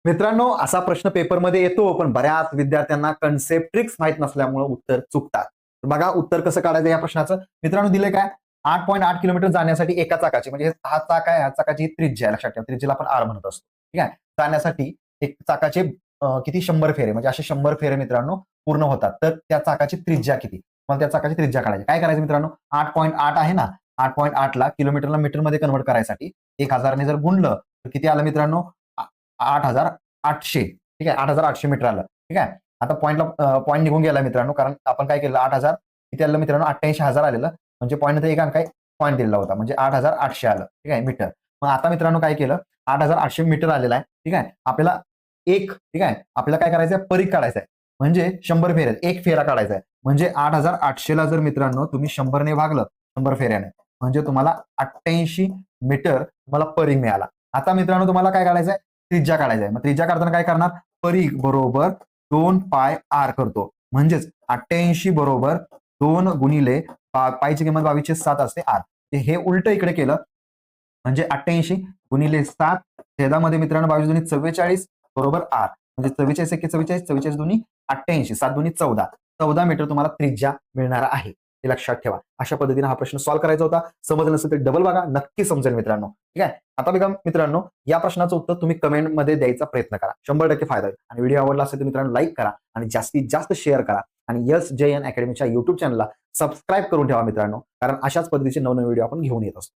मित्रांनो, असा प्रश्न पेपरमध्ये येतो, पण बऱ्याच विद्यार्थ्यांना कन्सेप्ट ट्रिक्स माहित नसल्यामुळे उत्तर चुकतात. बघा उत्तर कसं काढायचं या प्रश्नाचं. मित्रांनो दिले काय 8.8 किलोमीटर जाण्यासाठी एका चाकाची म्हणजे हा चाक आहे, ह्या चाकाची त्रिज्या लक्षात ठेवा. त्रिज्येला आपण आर म्हणत असतो. ठीक आहे. जाण्यासाठी एक चाकाचे किती 100 फेरे म्हणजे असे 100 फेरे मित्रांनो पूर्ण होतात. तर त्या चाकाची त्रिज्या किती? मग त्या चाकाची त्रिज्या काढायची. काय करायचं मित्रांनो 8.8 आहे ना, 8.8 ला किलोमीटरला मीटरमध्ये कन्व्हर्ट करायसाठी 1000 ने जर गुणलं तर किती आलं मित्रांनो 8,800. ठीक आहे. 8,800 मीटर आलं. ठीक आहे. आता पॉईंट निघून गेला मित्रांनो, कारण आपण काय केलं 8,000 किती आलं मित्रांनो 88,000 आलेलं. म्हणजे पॉईंट नंतर एक अंक काय पॉईंट दिलेला होता म्हणजे 8,800 आलं. ठीक आहे मीटर. मग आता मित्रांनो काय केलं 8,800 मीटर आलेला आहे. ठीक आहे. आपल्याला ठीक आहे. आपल्याला काय करायचं आहे परीघ काढायचा आहे. म्हणजे 100 फेऱ्या एक फेरा काढायचा आहे. म्हणजे 8,800 ला जर मित्रांनो तुम्ही 100 ने भागलं 100 फेऱ्याने म्हणजे तुम्हाला 88 मीटर तुम्हाला परीघ मिळाला. आता मित्रांनो तुम्हाला काय काढायचं आहे त्रिज्या काढायचा आहे. मग त्रिज्या काढताना काय करणार परीघ बरोबर 2 पाय आर करतो. म्हणजेच 88 बरोबर 2 गुणिले पायची किंमत 22/7 असते आर. हे उलट इकडे केलं म्हणजे 88 गुणिले 7 छेदामध्ये मित्रांनो 22 दुनी 44 बरोबर आर. म्हणजे 44 एके 44 44 दुनी 88 7 दुनी 14 14 मीटर तुम्हाला त्रिज्या मिळणार आहे. हे लक्षात ठेवा. अशा पद्धतीने हा प्रश्न सॉल्व्ह करायचा होता. समजलं नसेल तर डबल बघा, नक्की समजेल मित्रांनो. ठीक आहे. आता बघा मित्रांनो या प्रश्नाचं उत्तर तुम्ही कमेंटमध्ये द्यायचा प्रयत्न करा. 100% फायदा होईल. आणि व्हिडिओ आवडला असेल तर मित्रांनो लाईक करा आणि जास्तीत जास्त शेअर करा आणि SJN अकॅडमीच्या YouTube चॅनलला सबस्क्राईब करून ठेवा मित्रांनो, कारण अशाच पद्धतीचे नवनवीन व्हिडिओ आपण घेऊन येत असतो.